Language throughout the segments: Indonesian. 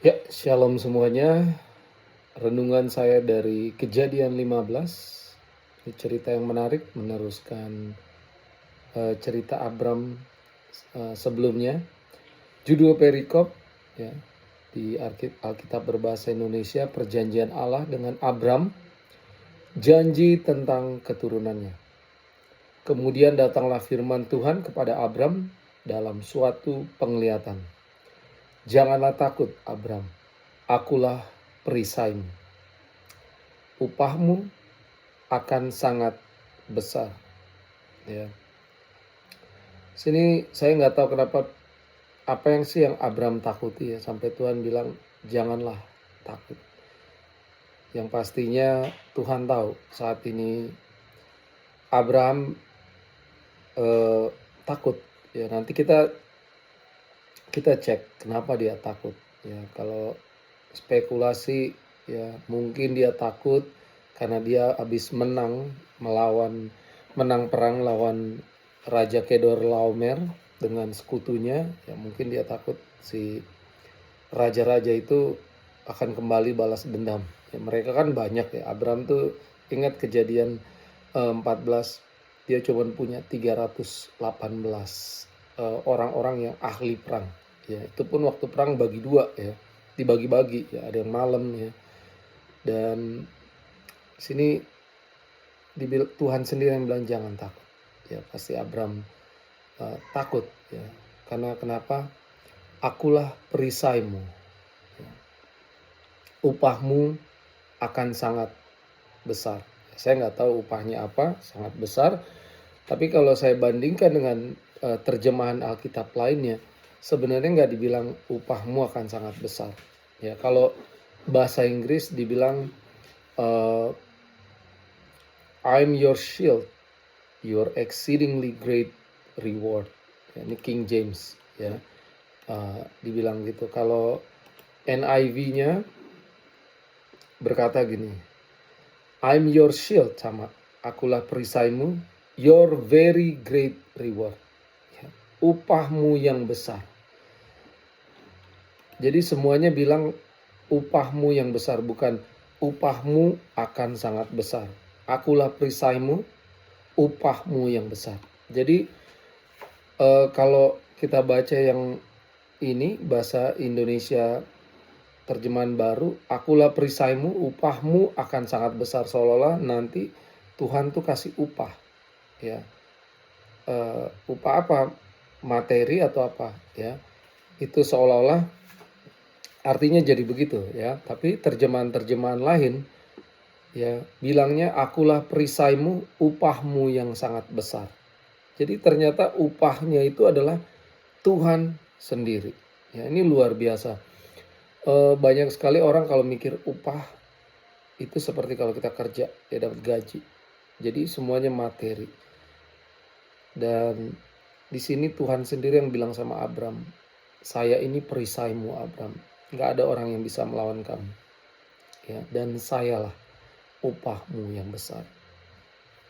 Ya, shalom semuanya. Renungan saya dari Kejadian 15. Ini cerita yang menarik meneruskan cerita Abram sebelumnya. Judul perikop ya di Alkitab berbahasa Indonesia, perjanjian Allah dengan Abram, janji tentang keturunannya. Kemudian datanglah firman Tuhan kepada Abram dalam suatu penglihatan. Janganlah takut, Abram, akulah perisaimu. Upahmu akan sangat besar. Ya. Sini saya nggak tahu kenapa, apa yang sih yang Abram takuti ya, sampai Tuhan bilang janganlah takut. Yang pastinya Tuhan tahu saat ini Abraham takut. Ya, nanti kita cek kenapa dia takut. Ya, kalau spekulasi ya mungkin dia takut karena dia habis menang perang lawan Raja Kedorlaomer dengan sekutunya. Ya mungkin dia takut si raja-raja itu akan kembali balas dendam. Ya, mereka kan banyak ya. Abraham tuh ingat Kejadian 14, dia cuma punya 318 orang-orang yang ahli perang. Ya, itu pun waktu perang bagi dua ya, dibagi-bagi ya, ada yang malam ya. Dan sini Tuhan sendiri yang bilang jangan takut. Ya pasti Abram takut ya. Karena kenapa? Akulah perisaimu. Ya. Upahmu akan sangat besar. Saya nggak tahu upahnya apa, sangat besar. Tapi kalau saya bandingkan dengan terjemahan Alkitab lainnya, sebenarnya nggak dibilang upahmu akan sangat besar. Ya, kalau bahasa Inggris dibilang I'm your shield, your exceedingly great reward. Ya, ini King James ya, dibilang gitu. Kalau NIV-nya berkata gini, I'm your shield, sama akulah perisaimu, your very great reward. Ya, upahmu yang besar. Jadi semuanya bilang upahmu yang besar, bukan upahmu akan sangat besar. Akulah perisaimu, upahmu yang besar. Jadi kalau kita baca yang ini bahasa Indonesia terjemahan baru, akulah perisaimu, upahmu akan sangat besar, seolah-olah nanti Tuhan tuh kasih upah, ya. Upah apa? Materi atau apa? Ya, itu seolah-olah artinya jadi begitu, ya. Tapi terjemahan-terjemahan lain, ya, bilangnya akulah perisaimu, upahmu yang sangat besar. Jadi ternyata upahnya itu adalah Tuhan sendiri. Ya, ini luar biasa. Banyak sekali orang kalau mikir upah itu seperti kalau kita kerja ya dapat gaji. Jadi semuanya materi. Dan di sini Tuhan sendiri yang bilang sama Abram, saya ini perisaimu Abram. Nggak ada orang yang bisa melawan kamu. Ya, dan sayalah upahmu yang besar.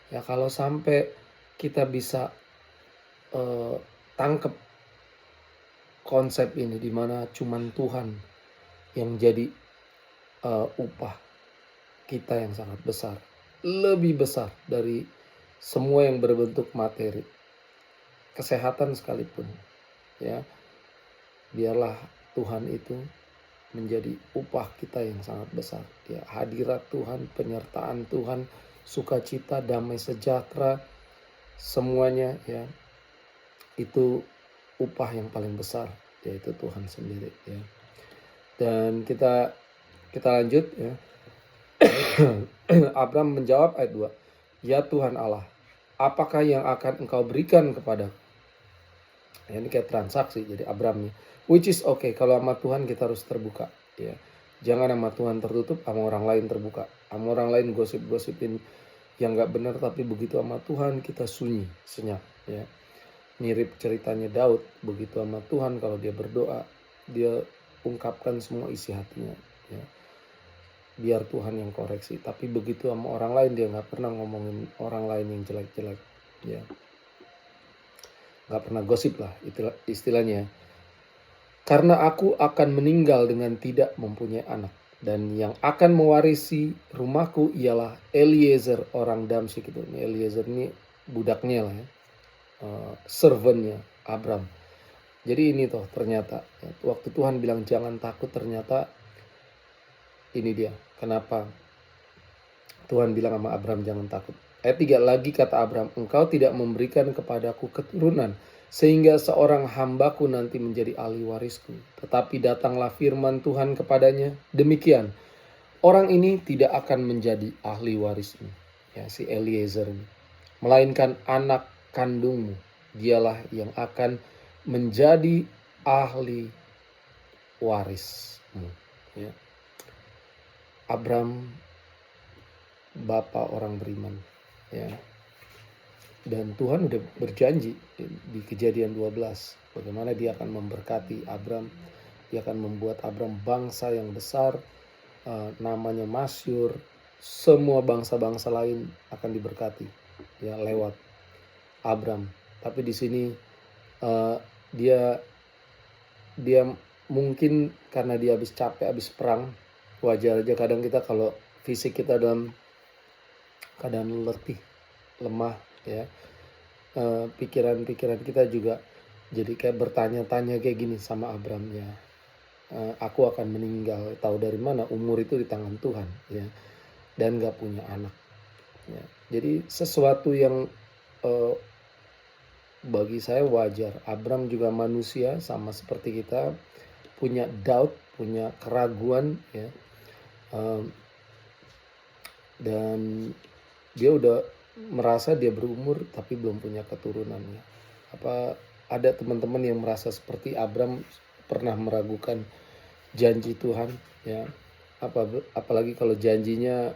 Ya, kalau sampai kita bisa tangkep konsep ini, di mana cuman Tuhan yang jadi upah kita yang sangat besar, lebih besar dari semua yang berbentuk materi, kesehatan sekalipun, ya, biarlah Tuhan itu menjadi upah kita yang sangat besar. Ya, hadirat Tuhan, penyertaan Tuhan, sukacita, damai sejahtera, semuanya ya, itu upah yang paling besar, yaitu Tuhan sendiri ya. Dan kita lanjut ya. Abram menjawab ayat 2, ya Tuhan Allah, apakah yang akan engkau berikan kepada? Ya, ini kayak transaksi jadi Abram nih. Which is okay, kalau sama Tuhan kita harus terbuka ya. Jangan sama Tuhan tertutup, sama orang lain terbuka. Sama orang lain gosip-gosipin yang gak benar, tapi begitu sama Tuhan kita sunyi, senyap ya. Mirip ceritanya Daud, begitu sama Tuhan kalau dia berdoa, dia ungkapkan semua isi hatinya ya. Biar Tuhan yang koreksi. Tapi begitu sama orang lain dia gak pernah ngomongin orang lain yang jelek-jelek ya. Gak pernah gosip lah istilahnya. Karena aku akan meninggal dengan tidak mempunyai anak. Dan yang akan mewarisi rumahku ialah Eliezer orang Damsyik itu. Ini Eliezer ini budaknya lah ya. Servantnya Abram. Jadi ini toh ternyata. Waktu Tuhan bilang jangan takut, ternyata ini dia. Kenapa Tuhan bilang sama Abram jangan takut. Ayat 3 lagi kata Abram, engkau tidak memberikan kepadaku keturunan, sehingga seorang hambaku nanti menjadi ahli warisku. Tetapi datanglah firman Tuhan kepadanya, demikian, orang ini tidak akan menjadi ahli warismu, ya si Eliezer ini, melainkan anak kandungmu, dialah yang akan menjadi ahli warismu. Ya. Abram bapak orang beriman, ya. Dan Tuhan udah berjanji di Kejadian 12 bagaimana dia akan memberkati Abram, dia akan membuat Abram bangsa yang besar, namanya masyhur, semua bangsa-bangsa lain akan diberkati ya lewat Abram. Tapi di sini dia mungkin karena dia habis capek, habis perang, wajar aja kadang kita kalau fisik kita dalam keadaan letih, lemah ya, pikiran-pikiran kita juga jadi kayak bertanya-tanya kayak gini sama Abram ya, aku akan meninggal, tahu dari mana, umur itu di tangan Tuhan ya, dan gak punya anak ya. Jadi sesuatu yang bagi saya wajar. Abram juga manusia sama seperti kita, punya doubt, punya keraguan ya, dan dia udah merasa dia berumur tapi belum punya keturunannya. Apa ada teman-teman yang merasa seperti Abram, pernah meragukan janji Tuhan ya, apalagi kalau janjinya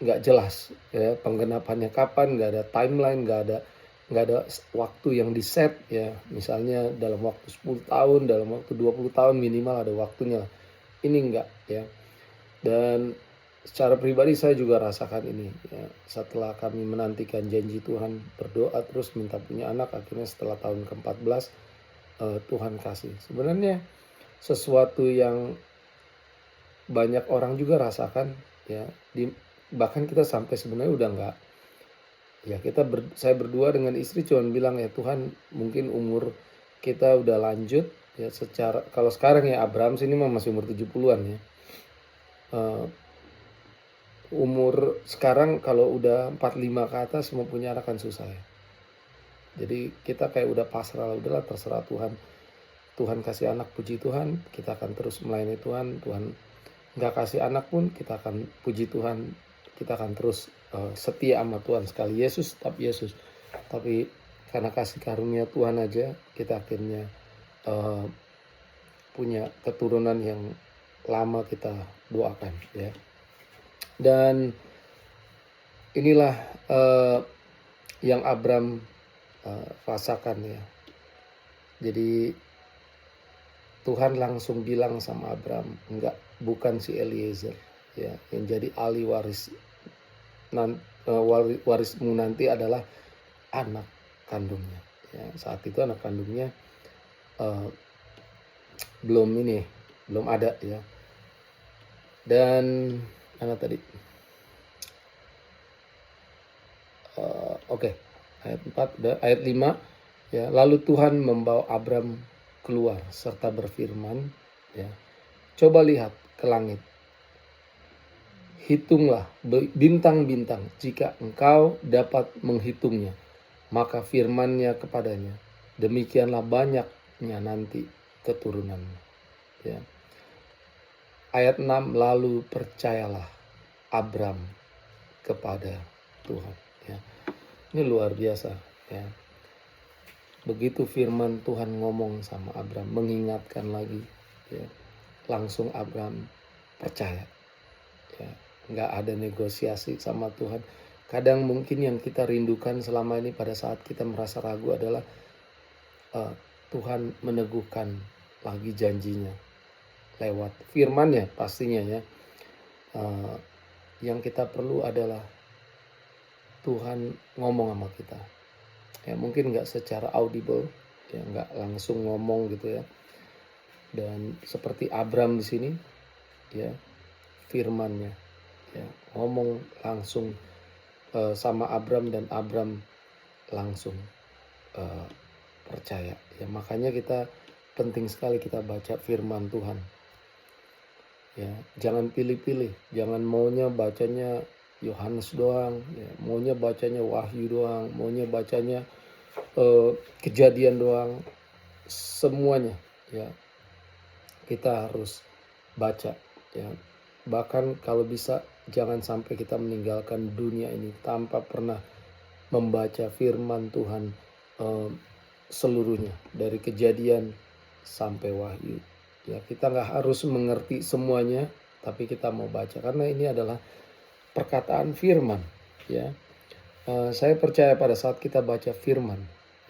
nggak jelas ya, penggenapannya kapan, nggak ada timeline, nggak ada waktu yang di set ya, misalnya dalam waktu 10 tahun, dalam waktu 20 tahun minimal ada waktunya. Ini enggak ya. Dan secara pribadi saya juga rasakan ini ya, setelah kami menantikan janji Tuhan, berdoa terus minta punya anak, akhirnya setelah tahun ke-14 Tuhan kasih. Sebenarnya sesuatu yang banyak orang juga rasakan ya, bahkan kita sampai sebenarnya udah enggak ya, saya berdua dengan istri cuma bilang ya Tuhan, mungkin umur kita udah lanjut ya, secara kalau sekarang ya Abraham sini mah masih umur 70-an ya. Umur sekarang kalau udah 45 ke atas mau punya anak kan susah ya. Jadi kita kayak udah pasrah, udahlah terserah Tuhan. Tuhan kasih anak, puji Tuhan, kita akan terus melayani Tuhan. Tuhan nggak kasih anak pun kita akan puji Tuhan, kita akan terus setia sama Tuhan. Sekali Yesus tetap Yesus, tapi karena kasih karunia Tuhan aja kita akhirnya punya keturunan yang lama kita doakan ya. Dan inilah yang Abram rasakan ya. Jadi Tuhan langsung bilang sama Abram, enggak, bukan si Eliezer ya yang jadi ahli waris. Warismu nanti adalah anak kandungnya ya. Saat itu anak kandungnya belum ada ya. Dan mana tadi? Oke. Ayat 4, ayat 5 ya. Lalu Tuhan membawa Abram keluar serta berfirman ya, coba lihat ke langit, hitunglah bintang-bintang, jika engkau dapat menghitungnya. Maka firman-Nya kepadanya, demikianlah banyaknya nanti keturunanmu ya. Ayat 6, lalu percayalah Abram kepada Tuhan ya. Ini luar biasa ya. Begitu firman Tuhan ngomong sama Abram, mengingatkan lagi ya, langsung Abram percaya ya. Nggak ada negosiasi sama Tuhan. Kadang mungkin yang kita rindukan selama ini pada saat kita merasa ragu adalah Tuhan meneguhkan lagi janjinya lewat firman-Nya pastinya ya. Yang kita perlu adalah Tuhan ngomong sama kita ya, mungkin nggak secara audible ya, nggak langsung ngomong gitu ya, Dan seperti Abram di sini, ya, firman-Nya, ya, ngomong langsung sama Abram dan Abram langsung percaya. Ya, makanya kita penting sekali kita baca firman Tuhan. Ya, jangan pilih-pilih, jangan maunya bacanya Yohanes doang, ya, maunya bacanya Wahyu doang, maunya bacanya Kejadian doang, semuanya, ya, kita harus baca, ya. Bahkan kalau bisa jangan sampai kita meninggalkan dunia ini tanpa pernah membaca firman Tuhan seluruhnya dari Kejadian sampai Wahyu. Ya, kita nggak harus mengerti semuanya, tapi kita mau baca karena ini adalah perkataan firman. Ya, saya percaya pada saat kita baca firman,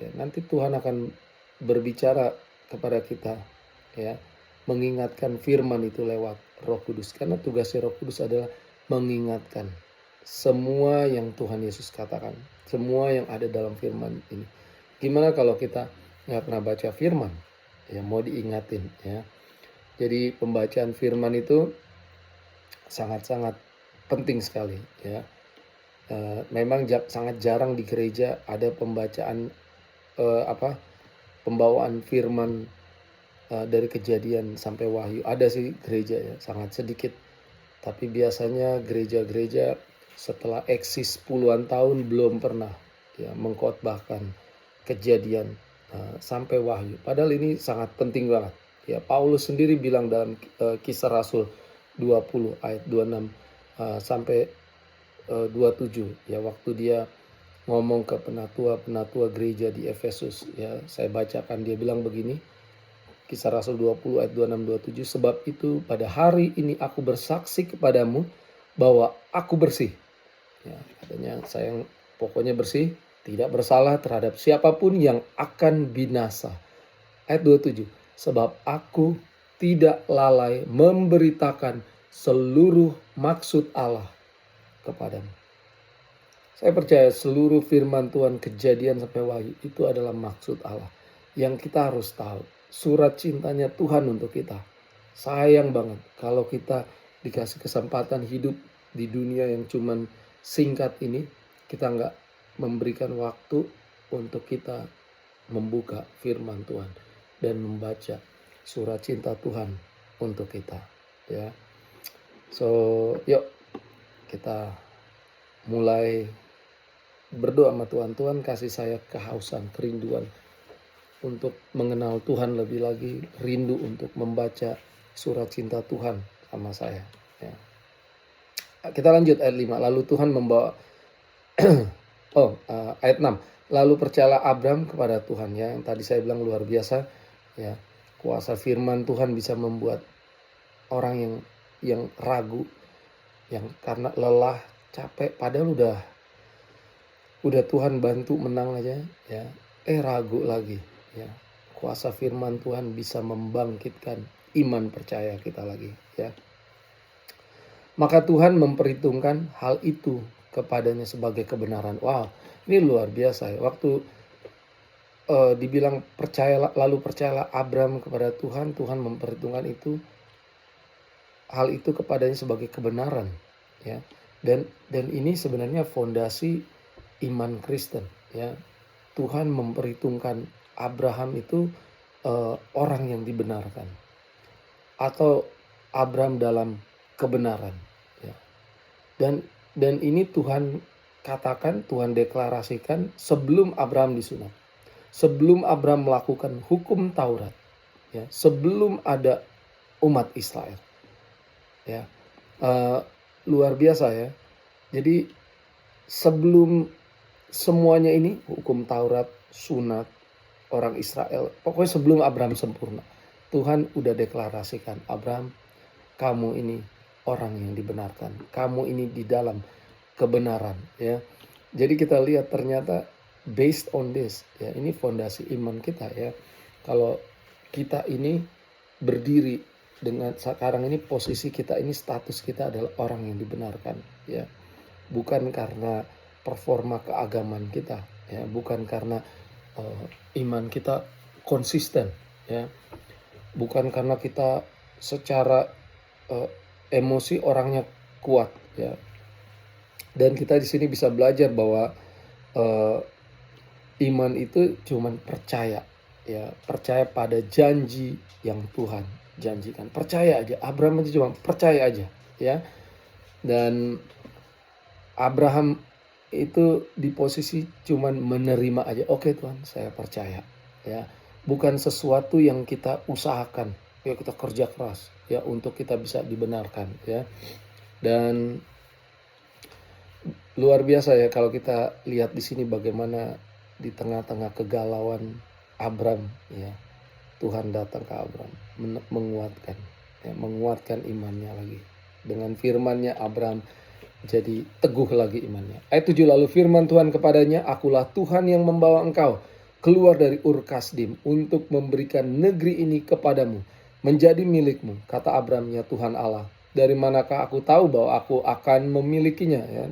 ya, nanti Tuhan akan berbicara kepada kita, ya, mengingatkan firman itu lewat Roh Kudus. Karena tugasnya Roh Kudus adalah mengingatkan semua yang Tuhan Yesus katakan, semua yang ada dalam firman ini. Gimana kalau kita nggak pernah baca firman? Ya, mau diingatin, ya. Jadi pembacaan firman itu sangat-sangat penting sekali, ya. Memang sangat jarang di gereja ada pembacaan pembawaan firman dari Kejadian sampai Wahyu. Ada sih gereja, ya, sangat sedikit. Tapi biasanya gereja-gereja setelah eksis puluhan tahun belum pernah, ya, mengkhotbahkan Kejadian sampai Wahyu. Padahal ini sangat penting banget. Ya, Paulus sendiri bilang dalam Kisah Rasul 20 ayat 26 sampai 27, ya, waktu dia ngomong ke penatua gereja di Efesus, ya, saya bacakan, dia bilang begini, Kisah Rasul 20 ayat 26-27, sebab itu pada hari ini aku bersaksi kepadamu bahwa aku bersih. Ya, katanya saya pokoknya bersih, tidak bersalah terhadap siapapun yang akan binasa. Ayat 27, sebab aku tidak lalai memberitakan seluruh maksud Allah kepadamu. Saya percaya seluruh firman Tuhan Kejadian sampai Wahyu itu adalah maksud Allah yang kita harus tahu. Surat cintanya Tuhan untuk kita. Sayang banget kalau kita dikasih kesempatan hidup di dunia yang cuman singkat ini, kita nggak memberikan waktu untuk kita membuka firman Tuhan dan membaca surat cinta Tuhan untuk kita, ya. So, yuk kita mulai berdoa sama Tuhan. Tuhan kasih saya kehausan, kerinduan untuk mengenal Tuhan lebih lagi, rindu untuk membaca surat cinta Tuhan sama saya, ya. Kita lanjut ayat 5. Lalu Tuhan membawa ayat 6. Lalu percayalah Abram kepada Tuhan, ya, yang tadi saya bilang luar biasa, ya. Kuasa firman Tuhan bisa membuat orang yang ragu, yang karena lelah, capek, padahal udah Tuhan bantu menang aja, ya, ragu lagi, ya. Kuasa firman Tuhan bisa membangkitkan iman percaya kita lagi, ya. Maka Tuhan memperhitungkan hal itu kepadanya sebagai kebenaran. Wow, ini luar biasa, ya. Waktu dibilang percayalah Abram kepada Tuhan, Tuhan memperhitungkan hal itu kepadanya sebagai kebenaran, ya. Dan ini sebenarnya fondasi iman Kristen, ya. Tuhan memperhitungkan Abraham itu orang yang dibenarkan, atau Abram dalam kebenaran, ya. Dan ini Tuhan katakan, Tuhan deklarasikan sebelum Abraham disunat, sebelum Abraham melakukan hukum Taurat, ya, sebelum ada umat Israel, ya. Luar biasa, ya. Jadi sebelum semuanya ini, hukum Taurat, sunat, orang Israel, pokoknya sebelum Abraham sempurna, Tuhan udah deklarasikan, Abraham, kamu ini orang yang dibenarkan, kamu ini di dalam kebenaran, ya. Jadi kita lihat ternyata based on this, ya, ini fondasi iman kita, ya. Kalau kita ini berdiri dengan sekarang ini, posisi kita ini, status kita adalah orang yang dibenarkan, ya. Bukan karena performa keagamaan kita, ya, bukan karena iman kita konsisten, ya. bukan karena kita secara emosi orangnya kuat ya. Dan kita di sini bisa belajar bahwa eh, iman itu cuman percaya ya, percaya pada janji yang Tuhan janjikan. Percaya aja. Abraham itu cuma percaya aja ya. Dan Abraham itu di posisi cuman menerima aja. Oke Tuhan, saya percaya ya. Bukan sesuatu yang kita usahakan, ya kita kerja keras ya untuk kita bisa dibenarkan ya. Dan luar biasa ya kalau kita lihat di sini bagaimana di tengah-tengah kegalauan Abram ya, Tuhan datang ke Abram menguatkan ya, menguatkan imannya lagi. Dengan firman-Nya Abram jadi teguh lagi imannya. Ayat 7, lalu firman Tuhan kepadanya, akulah Tuhan yang membawa engkau keluar dari Ur Kasdim untuk memberikan negeri ini kepadamu, menjadi milikmu. Kata Abram, ya Tuhan Allah, dari manakah aku tahu bahwa aku akan memilikinya ya.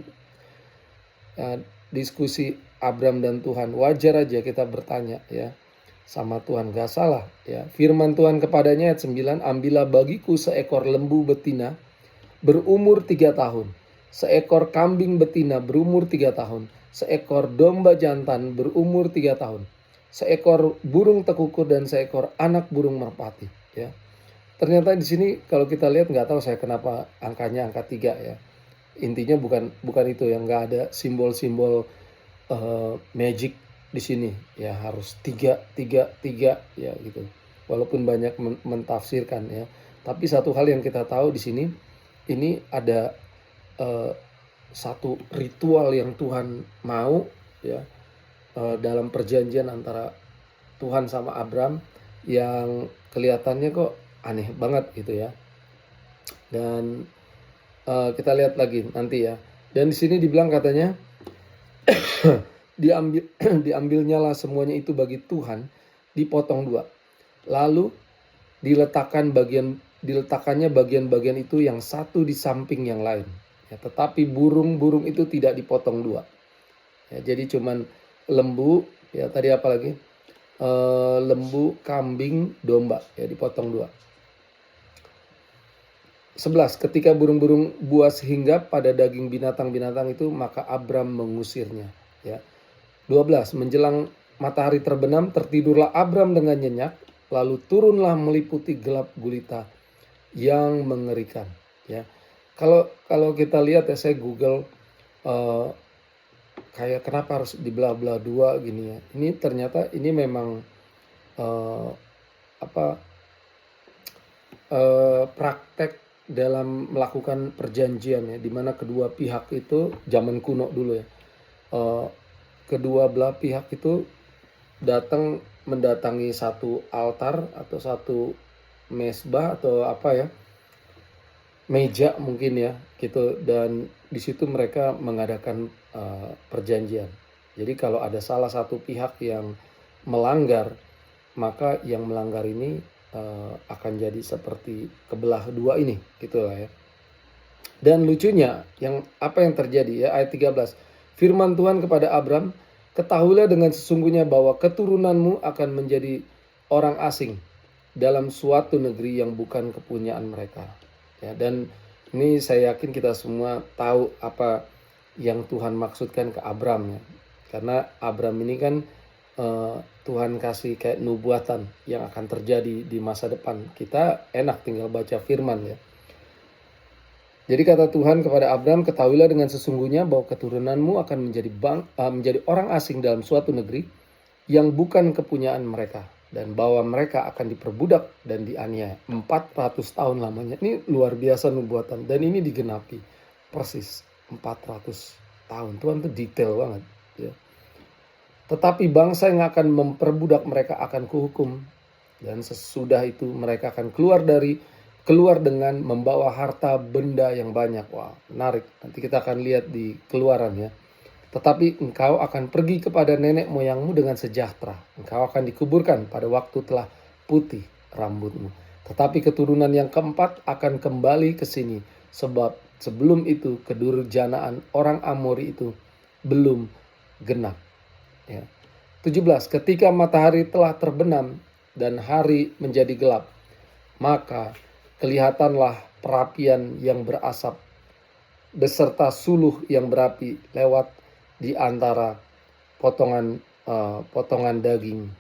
Diskusi Abram dan Tuhan, wajar aja kita bertanya ya sama Tuhan, gak salah ya. Firman Tuhan kepadanya ayat 9, ambillah bagiku seekor lembu betina berumur 3 tahun, seekor kambing betina berumur 3 tahun, seekor domba jantan berumur 3 tahun, seekor burung tekukur dan seekor anak burung merpati ya. Ternyata di sini kalau kita lihat, nggak tahu saya kenapa angkanya angka 3 ya. Intinya bukan itu, yang nggak ada simbol-simbol magic di sini ya, harus 3 3 3 ya gitu. Walaupun banyak mentafsirkan ya, tapi satu hal yang kita tahu di sini, ini ada satu ritual yang Tuhan mau ya, dalam perjanjian antara Tuhan sama Abram yang kelihatannya kok aneh banget gitu ya. Dan kita lihat lagi nanti ya. Dan di sini dibilang katanya diambilnya lah semuanya itu bagi Tuhan, dipotong 2. Lalu diletakkannya bagian-bagian itu yang satu di samping yang lain. Ya, tetapi burung-burung itu tidak dipotong 2. Ya, jadi cuman lembu ya, tadi apa lagi? Lembu, kambing, domba ya dipotong 2. 11, ketika burung-burung buas hinggap pada daging binatang-binatang itu, maka Abram mengusirnya ya. 12, menjelang matahari terbenam, tertidurlah Abram dengan nyenyak, lalu turunlah meliputi gelap gulita yang mengerikan ya. Kalau kita lihat ya, saya Google kayak kenapa harus dibelah-belah 2 gini ya. Ini ternyata ini memang praktek dalam melakukan perjanjian ya, dimana kedua pihak itu zaman kuno dulu ya, kedua belah pihak itu mendatangi satu altar atau satu mesbah atau apa ya, meja mungkin ya gitu, dan di situ mereka mengadakan perjanjian. Jadi kalau ada salah satu pihak yang melanggar, maka yang melanggar ini akan jadi seperti kebelah 2 ini gitulah ya. Dan lucunya apa yang terjadi ya, ayat 13. Firman Tuhan kepada Abram, ketahuilah dengan sesungguhnya bahwa keturunanmu akan menjadi orang asing dalam suatu negeri yang bukan kepunyaan mereka. Ya, dan ini saya yakin kita semua tahu apa yang Tuhan maksudkan ke Abram ya. Karena Abram ini kan Tuhan kasih kayak nubuatan yang akan terjadi di masa depan. Kita enak tinggal baca firman ya. Jadi kata Tuhan kepada Abram, ketahuilah dengan sesungguhnya bahwa keturunanmu akan menjadi orang asing dalam suatu negeri yang bukan kepunyaan mereka, dan bahwa mereka akan diperbudak dan dianiaya 400 tahun lamanya. Ini luar biasa nubuatan, dan ini digenapi persis 400 tahun. Tuhan tuh detail banget ya. Tetapi bangsa yang akan memperbudak mereka akan kuhukum, dan sesudah itu mereka akan keluar dengan membawa harta benda yang banyak. Wah, menarik. Nanti kita akan lihat di Keluaran ya. Tetapi engkau akan pergi kepada nenek moyangmu dengan sejahtera. Engkau akan dikuburkan pada waktu telah putih rambutmu. Tetapi keturunan yang keempat akan kembali ke sini, sebab sebelum itu kedurjanaan orang Amori itu belum genap. Ya. 17, ketika matahari telah terbenam dan hari menjadi gelap, Maka kelihatanlah perapian yang berasap beserta suluh yang berapi lewat di antara potongan daging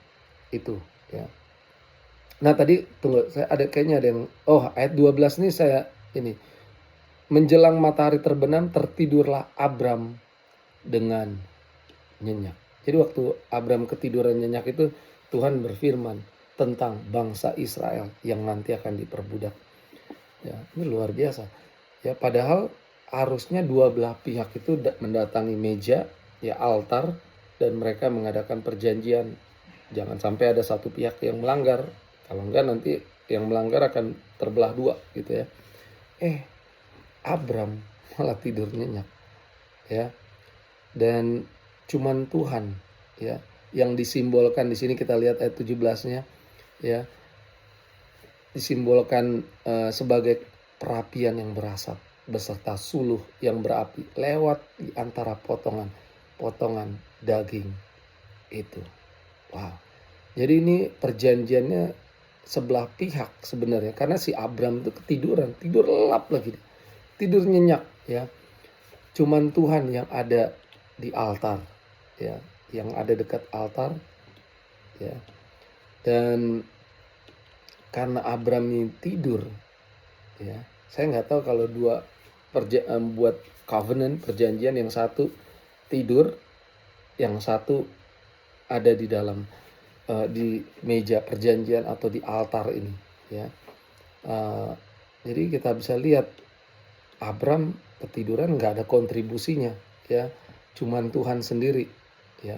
itu, ya. Nah tadi tunggu, saya kayaknya ada yang ayat 12 nih saya ini. Menjelang matahari terbenam tertidurlah Abram dengan nyenyak. Jadi waktu Abram ketiduran nyenyak itu Tuhan berfirman tentang bangsa Israel yang nanti akan diperbudak. Ya, ini luar biasa. Ya, padahal harusnya dua belah pihak itu mendatangi meja, ya altar, dan mereka mengadakan perjanjian. Jangan sampai ada satu pihak yang melanggar. Kalau enggak nanti yang melanggar akan terbelah dua gitu ya. Abram malah tidur nyenyak, ya. Dan cuman Tuhan, ya, yang disimbolkan di sini kita lihat ayat 17-nya, ya. Disimbolkan sebagai perapian yang berasap beserta suluh yang berapi lewat di antara potongan daging itu. Wow. Jadi ini perjanjiannya sebelah pihak sebenarnya, karena si Abram itu ketiduran, tidur lelap lagi, tidur nyenyak, ya. Cuman Tuhan yang ada di altar, ya, yang ada dekat altar, ya. Dan karena Abram ini tidur, ya, saya nggak tahu kalau dua buat covenant perjanjian, yang satu tidur, yang satu ada di dalam di meja perjanjian atau di altar ini, ya. Jadi kita bisa lihat Abram ketiduran, nggak ada kontribusinya, ya, cuman Tuhan sendiri, ya.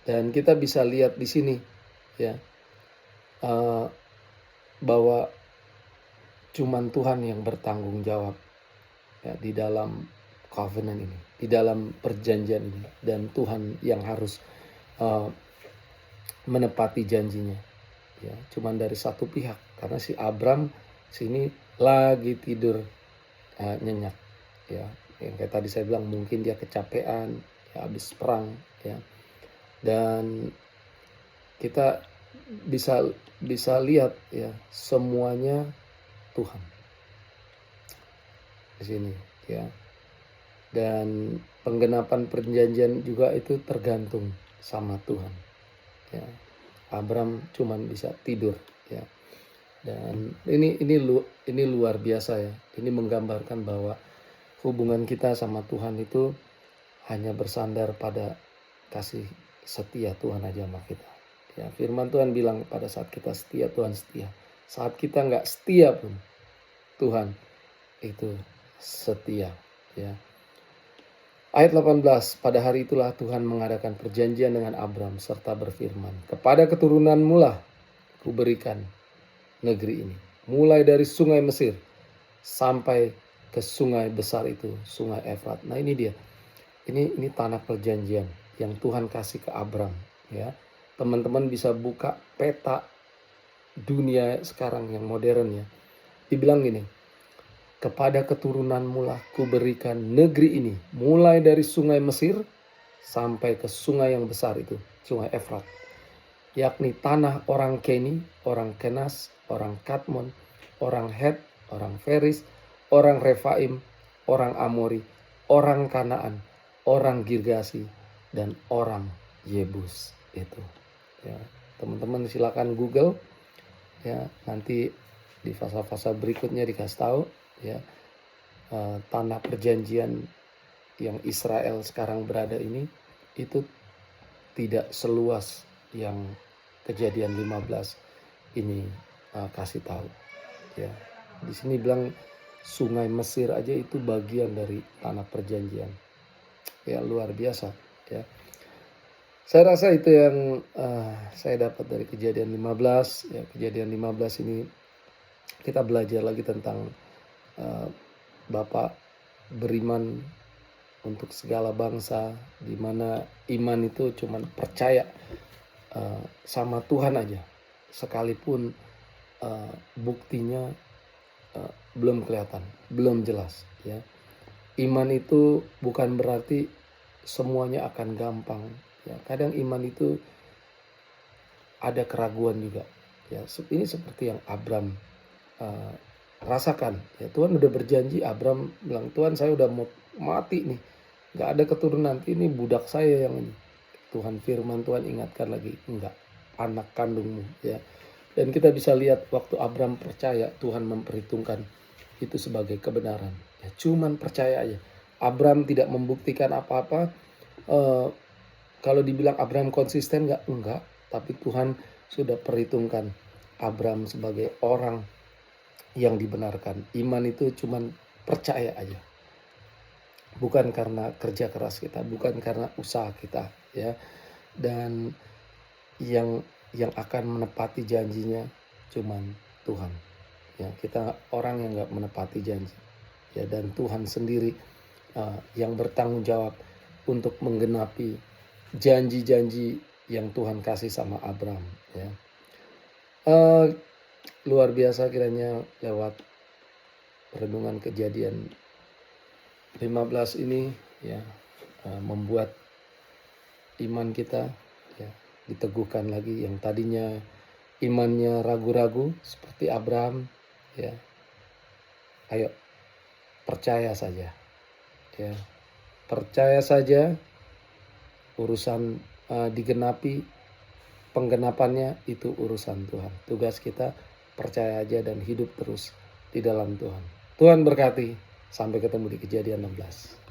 Dan kita bisa lihat di sini, ya, bahwa cuman Tuhan yang bertanggung jawab, ya, di dalam covenant ini, di dalam perjanjian ini, dan Tuhan yang harus menepati janjinya, ya. Cuman dari satu pihak, karena si Abram sini lagi tidur nyenyak, ya. Yang kayak tadi saya bilang, mungkin dia kecapean, ya, habis perang, ya. Dan kita bisa lihat, ya, semuanya Tuhan di sini, ya. Dan penggenapan perjanjian juga itu tergantung sama Tuhan, ya. Abram cuman bisa tidur, ya. Dan ini luar biasa, ya. Ini menggambarkan bahwa hubungan kita sama Tuhan itu hanya bersandar pada kasih setia Tuhan aja sama kita. Ya, firman Tuhan bilang pada saat kita setia, Tuhan setia. Saat kita nggak setia pun, Tuhan itu setia, ya. Ayat 18, pada hari itulah Tuhan mengadakan perjanjian dengan Abram serta berfirman, kepada keturunanmu lah kuberikan negeri ini, mulai dari sungai Mesir sampai ke sungai besar itu, sungai Efrat. Nah ini dia, ini tanah perjanjian yang Tuhan kasih ke Abram, ya. Teman-teman bisa buka peta dunia sekarang yang modern, ya. Dibilang gini, kepada keturunanmu lah kuberikan negeri ini, mulai dari sungai Mesir sampai ke sungai yang besar itu, sungai Efrat, yakni tanah orang Keni, orang Kenas, orang Kadmon, orang Het, orang Feris, orang Refaim, orang Amori, orang Kanaan, orang Girgasi, dan orang Yebus itu, ya. Teman-teman silakan Google, ya, nanti di fase-fase berikutnya dikasih tahu, ya, tanah perjanjian yang Israel sekarang berada ini itu tidak seluas yang Kejadian 15 ini kasih tahu, ya. Di sini bilang sungai Mesir aja itu bagian dari tanah perjanjian, ya, luar biasa, ya. Saya rasa itu yang saya dapat dari Kejadian 15, ya. Kejadian 15 ini kita belajar lagi tentang Bapa beriman untuk segala bangsa, di mana iman itu cuma percaya sama Tuhan aja, sekalipun buktinya belum kelihatan, belum jelas, ya. Iman itu bukan berarti semuanya akan gampang, ya. Kadang iman itu ada keraguan juga, ya. Ini seperti yang Abram uh, rasakan. Ya, Tuhan udah berjanji. Abram bilang, Tuhan saya udah mau mati nih, nggak ada keturunan, ini budak saya yang ini. Tuhan firman Tuhan ingatkan lagi, enggak, anak kandungmu. Ya, dan kita bisa lihat waktu Abram percaya, Tuhan memperhitungkan itu sebagai kebenaran. Ya, cuman percaya aja. Abram tidak membuktikan apa-apa. Uh, Kalau dibilang Abram konsisten nggak? Enggak. Tapi Tuhan sudah perhitungkan Abram sebagai orang yang dibenarkan. Iman itu cuman percaya aja. Bukan karena kerja keras kita, bukan karena usaha kita, ya. Dan yang akan menepati janjinya cuman Tuhan. Ya, kita orang yang nggak menepati janji. Ya, dan Tuhan sendiri yang bertanggung jawab untuk menggenapi janji-janji yang Tuhan kasih sama Abram. Ya, luar biasa kiranya lewat renungan Kejadian 15 ini, ya, membuat iman kita, ya, diteguhkan lagi. Yang tadinya imannya ragu-ragu seperti Abraham, ya, ayo percaya saja, ya, percaya saja. Urusan digenapi, penggenapannya itu urusan Tuhan. Tugas kita percaya aja dan hidup terus di dalam Tuhan. Tuhan berkati. Sampai ketemu di Kejadian 16.